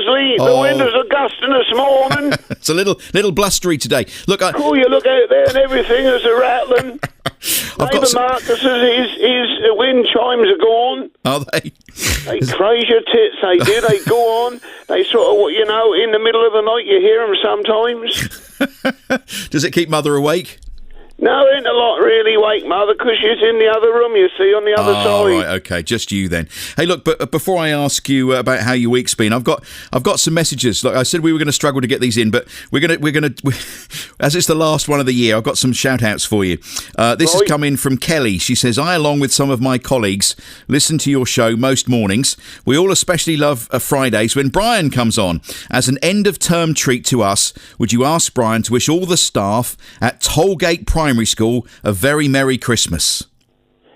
Leslie. The windows are gusting this morning. It's a little blustery today. Look, Cool, you look out there and everything is a rattling. Neighbour Marcus, his wind chimes are gone. Are they? They craze your tits, they do. They go on. They sort of, in the middle of the night you hear them sometimes. Does it keep Mother awake? No, ain't a lot really wake Mother, because she's in the other room, you see, on the other side. Right, okay, just you then. Hey, look, but before I ask you about how your week's been, I've got some messages. Like I said, we were going to struggle to get these in, but we're gonna as it's the last one of the year, I've got some shout outs for you. This has come in from Kelly. She says, I, along with some of my colleagues, listen to your show most mornings. We all especially love Fridays when Brian comes on. As an end of term treat to us, would you ask Brian to wish all the staff at Tollgate Primary School a very Merry Christmas?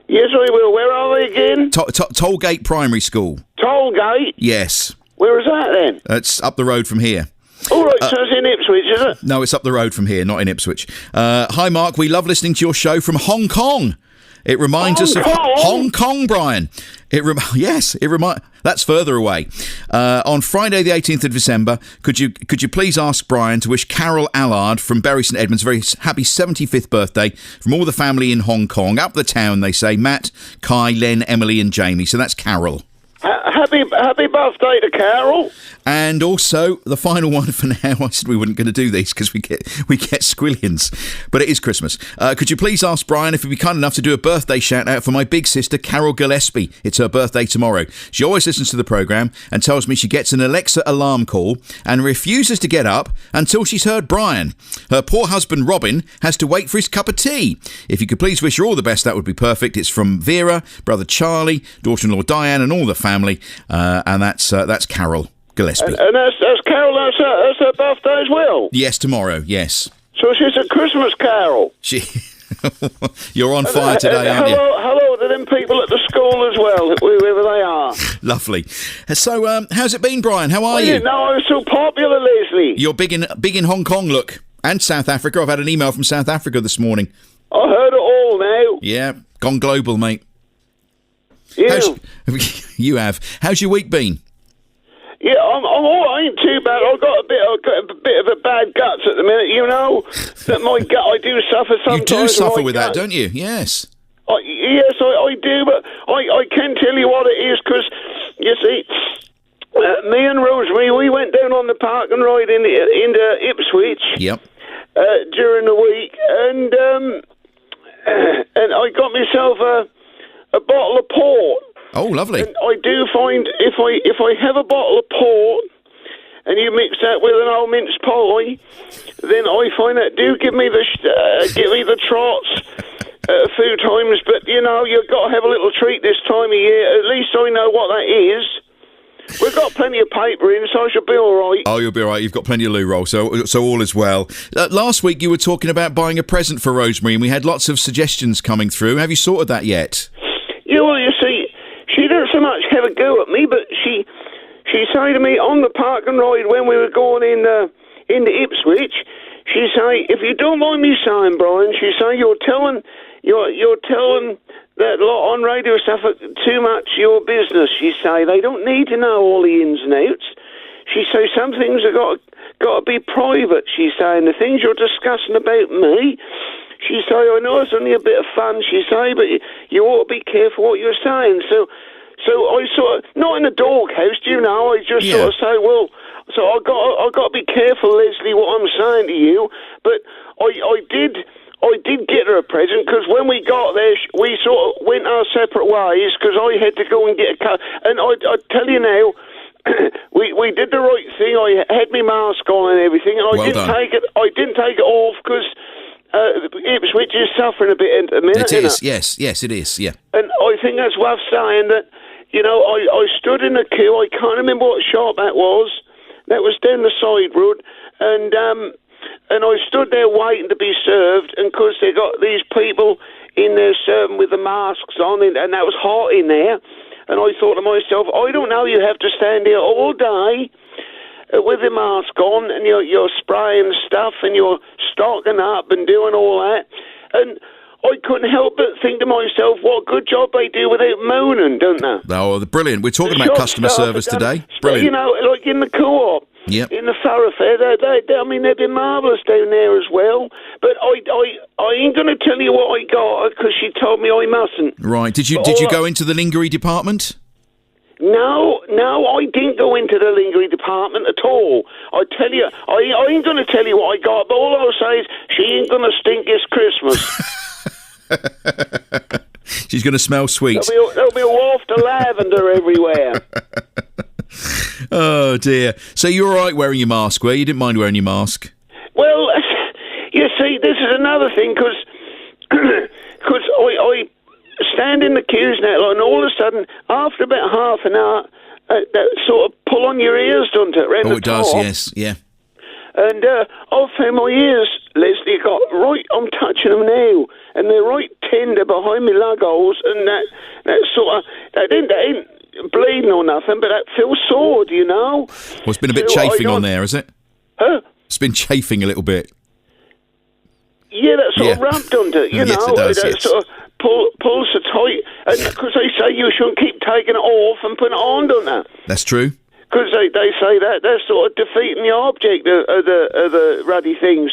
Yes, I will. Where are they again? Tollgate Primary School. Tollgate? Yes. Where is that then? It's up the road from here. All right, so it's in Ipswich, is it? No, it's up the road from here, not in Ipswich. Hi, Mark. We love listening to your show from Hong Kong. It reminds us of Hong Kong, Brian. That's further away. On Friday, the 18th of December, could you please ask Brian to wish Carol Allard from Bury St Edmunds a very happy 75th birthday from all the family in Hong Kong. Up the town, they say. Matt, Kai, Len, Emily and Jamie. So that's Carol. Happy birthday to Carol. And also, the final one for now, I said we weren't going to do these because we get squillions. But it is Christmas. Could you please ask Brian if he'd be kind enough to do a birthday shout-out for my big sister, Carol Gillespie? It's her birthday tomorrow. She always listens to the programme and tells me she gets an Alexa alarm call and refuses to get up until she's heard Brian. Her poor husband, Robin, has to wait for his cup of tea. If you could please wish her all the best, that would be perfect. It's from Vera, brother Charlie, daughter-in-law Diane and all the family. And that's Carol Gillespie. And that's Carol, that's her birthday as well? Yes, tomorrow, yes. So she's a Christmas Carol. You're on fire today, aren't you? Hello to them people at the school as well, whoever they are. Lovely. So, how's it been, Brian? How are you? I didn't know I was so popular, Leslie. You're big in Hong Kong, look. And South Africa. I've had an email from South Africa this morning. I heard it all now. Yeah, gone global, mate. You have. How's your week been? Yeah, I'm all right. Ain't too bad. I've got a bit of a bad guts at the minute. You know that my gut. I do suffer sometimes. You do suffer with that, don't you? Yes. Yes, I do. But I can tell you what it is, because you see, me and Rosemary, we went down on the park and ride into Ipswich. Yep. During the week, and I got myself a bottle of port. Oh, lovely. And I do find if I have a bottle of port and you mix that with an old mince pie, then I find that do give me the trots a few times. But you know, you've got to have a little treat this time of year. At least I know what that is. We've got plenty of paper in, so I should be all right. Oh, you'll be all right. You've got plenty of loo roll, so all is well. Last week you were talking about buying a present for Rosemary, and we had lots of suggestions coming through. Have you sorted that yet? Yeah, well, you see, she didn't so much have a go at me, but she said to me on the park and ride when we were going into Ipswich, she say, if you don't mind me saying, Brian, she say, you're telling that lot on radio stuff too much your business, she say. They don't need to know all the ins and outs. She say, some things have got to be private, she say, and the things you're discussing about me, she say, I know it's only a bit of fun, she say, but you ought to be careful what you're saying. So I sort of, not in a doghouse, do you know, I just sort of say, well, so I got to be careful, Leslie, what I'm saying to you, but I did get her a present, because when we got there, we sort of went our separate ways, because I had to go and get a car. And I tell you now, we did the right thing. I had my mask on and everything, and I didn't take it off, because Ipswich is suffering a bit at the minute. It is, yes, it is, yeah. And I think that's worth saying that, you know, I stood in the queue. I can't remember what shop that was. That was down the side road, and I stood there waiting to be served, and because they got these people in there serving with the masks on, and that was hot in there, and I thought to myself, I don't know, you have to stand here all day with the mask on, and you're spraying stuff, and you're stocking up and doing all that, and I couldn't help but think to myself, what a good job they do without moaning, don't they? Oh, brilliant. We're talking The about shop customer staff service have done- today. Brilliant. You know, like in the co-op. Yep. In the thoroughfare, they've been marvellous down there as well. But I ain't going to tell you what I got because she told me I mustn't. Right. Did you go into the lingerie department? No, I didn't go into the lingerie department at all. I tell you, I ain't going to tell you what I got, but all I'll say is she ain't going to stink this Christmas. She's going to smell sweet. There'll be a waft of lavender everywhere. Oh, dear. So you're all right wearing your mask, were you? You didn't mind wearing your mask? Well, you see, this is another thing, because I stand in the queues now, and all of a sudden, after about half an hour, that sort of pull on your ears, doesn't it? Oh, it does, yes, yeah. And I've found my ears, Leslie, I'm touching them now, and they're right tender behind my lug holes, and that sort of, that ain't bleeding or nothing, but that feels sore, you know? Well, it's been a bit chafing on there, is it? Huh? It's been chafing a little bit. Yeah, that sort of rubbed onto it, you Yes, know? it does, that yes. sort of pulls so tight, and because they say you shouldn't keep taking it off and putting it on, don't they? That's true. Because they say that they're sort of defeating the object of the ruddy thing.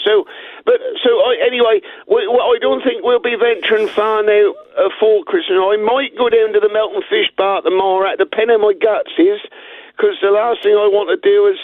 Anyway, I don't think we'll be venturing far now for Christmas. I might go down to the Melton Fish Bar tomorrow, depending on my guts is, because the last thing I want to do is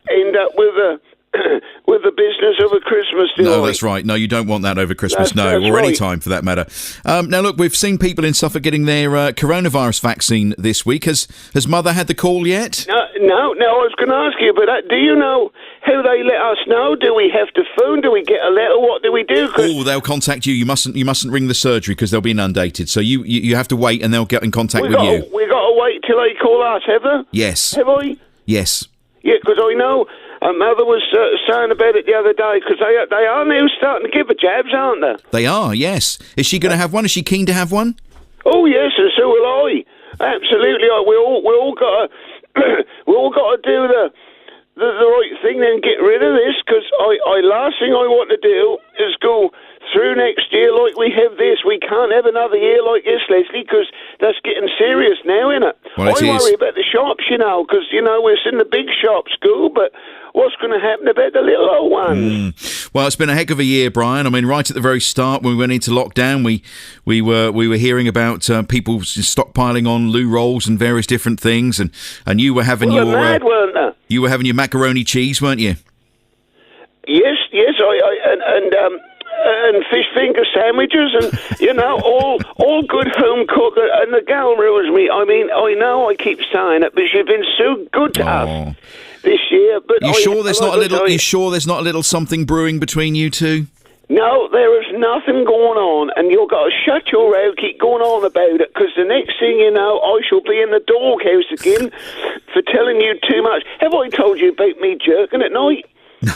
end up with the business over Christmas. No, that's right. No, you don't want that over Christmas, That's or any right. time for that matter. Now, look, we've seen people in Suffolk getting their coronavirus vaccine this week. Has Mother had the call yet? No, I was going to ask you, but do you know how they let us know? Do we have to phone? Do we get a letter? What do we do? Oh, they'll contact you. You mustn't ring the surgery because they'll be inundated. So you have to wait, and they'll get in contact with you. We got to wait till they call us, have they? Yes. Have I? Yes. Yeah, because I know Mother was saying about it the other day, because they are now starting to give the jabs, aren't they? They are, yes. Is she going to have one? Is she keen to have one? Oh, yes, and so will I. Absolutely. We all got to do the right thing and get rid of this, because last thing I want to do is go through next year like we have this. We can't have another year like this, Leslie, because that's getting serious now, isn't it? Well, I worry about the shops, because, we're in the big shops, school, but what's going to happen about the little old ones? Well, it's been a heck of a year, Brian. I mean, right at the very start, when we went into lockdown, we were hearing about people stockpiling on loo rolls and various different things, and you were having Well, they're mad, weren't they? you were having your macaroni cheese, weren't you? Yes, and fish finger sandwiches, and all good home cooked. And the gal rules me. I mean, I know I keep saying it, but she's been so good to us this year. But You sure there's not a little something brewing between you two? No, there is nothing going on, and you've got to shut your mouth, keep going on about it, because the next thing you know, I shall be in the doghouse again for telling you too much. Have I told you about me jerking at night? No.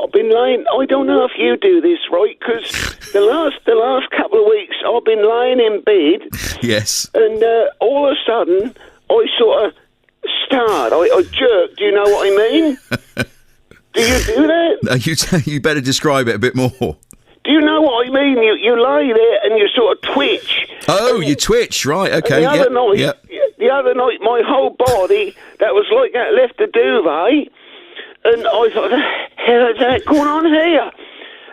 I've been lying. I don't know if you do this, right? Because the last couple of weeks, I've been lying in bed. Yes. And all of a sudden, I sort of starred. I jerked. Do you know what I mean? Do you do that? You better describe it a bit more. Do you know what I mean? You lie there and you sort of twitch. Oh, you twitch, right? Okay. The other night, my whole body that was like that left the duvet. And I thought, the hell is that going on here?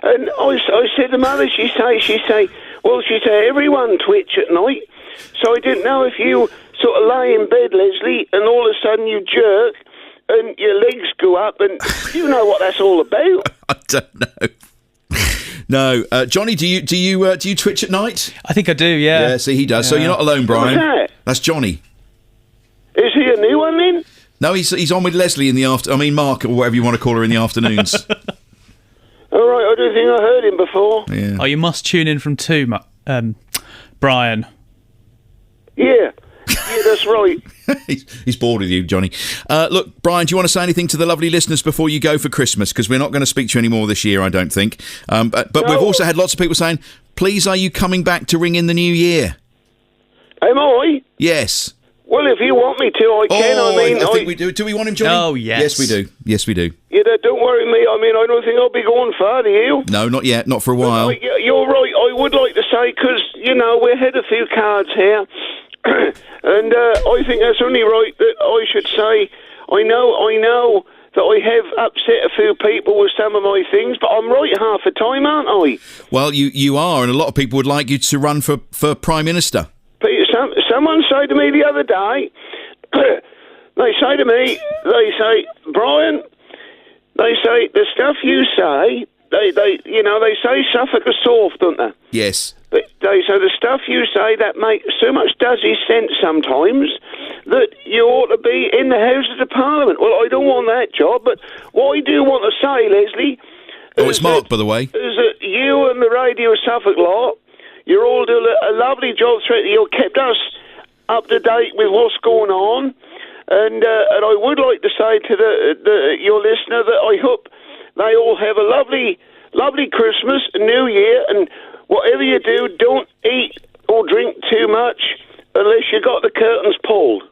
And I said to Mother, she say, everyone twitch at night. So I didn't know if you sort of lay in bed, Leslie, and all of a sudden you jerk and your legs go up, and you know what that's all about. I don't know. No, Johnny, do you twitch at night? I think I do, yeah. Yeah, see, he does. So you're not alone, Brian. What's that? That's Johnny. Is he a new one then? No, he's on with Leslie in the Mark, or whatever you want to call her, in the afternoons. All right, I don't think I heard him before. Yeah. Oh, you must tune in from 2, Brian. Yeah, that's right. He's bored with you, Johnny. Look, Brian, do you want to say anything to the lovely listeners before you go for Christmas? Because we're not going to speak to you anymore this year, I don't think. But we've also had lots of people saying, please, are you coming back to ring in the new year? Am I? Yes. Well, if you want me to, I can. Oh, I think we do. Do we want him, Johnny? Oh, yes. Yes, we do. Yes, we do. Yeah, don't worry me. I mean, I don't think I'll be going far, do you? No, not yet. Not for a while. You're right. I would like to say, because, we're ahead a few cards here. And I think that's only right that I should say, I know that I have upset a few people with some of my things, but I'm right half the time, aren't I? Well, you are, and a lot of people would like you to run for Prime Minister. Someone said to me the other day, they say, Brian, they say, the stuff you say, they say Suffolk is soft, don't they? Yes. But they say the stuff you say that makes so much dodgy sense sometimes that you ought to be in the Houses of Parliament. Well, I don't want that job, but what I do want to say, Leslie... Oh, it's Mark, by the way. ...is that you and the Radio Suffolk lot, you're all doing a lovely job. You've kept us up to date with what's going on. And I would like to say to your listener that I hope they all have a lovely, lovely Christmas and New Year, and whatever you do, don't eat or drink too much unless you got the curtains pulled.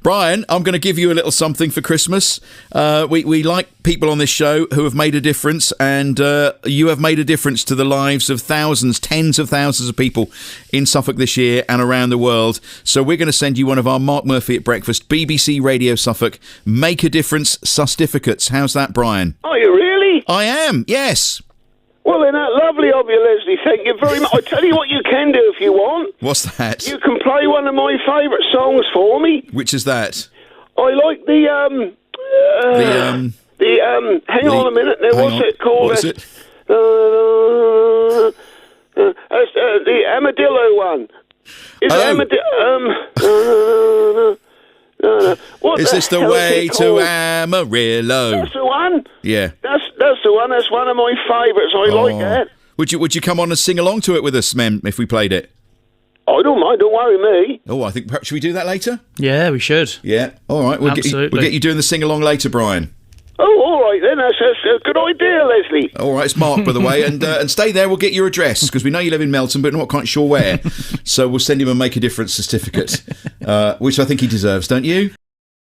Brian, I'm going to give you a little something for Christmas. We like people on this show who have made a difference, and you have made a difference to the lives of thousands, tens of thousands of people in Suffolk this year and around the world. So we're going to send you one of our Mark Murphy at Breakfast BBC Radio Suffolk Make a Difference certificates. How's that, Brian? Are you really? I am, yes. Well, then, that's lovely of you, Leslie. Thank you very much. I tell you what you can do if you want. What's that? You can play one of my favourite songs for me. Which is that? I like hang on a minute. Now, what's it called? What is it? The Armadillo one. Is it Armadillo? Is this the way to Amarillo? That's the one. Yeah. That's the one. That's one of my favourites. I like that. Would you come on and sing along to it with us, Mem, if we played it? I don't mind. Don't worry me. Oh, I think perhaps should we do that later? Yeah, we should. Yeah. All right. We'll get you doing the sing along later, Brian. Oh, all right then. That's a good idea, Leslie. All right, it's Mark, by the way, and stay there. We'll get your address because we know you live in Melton, but not quite sure where. So we'll send him a Make a Difference certificate, which I think he deserves, don't you?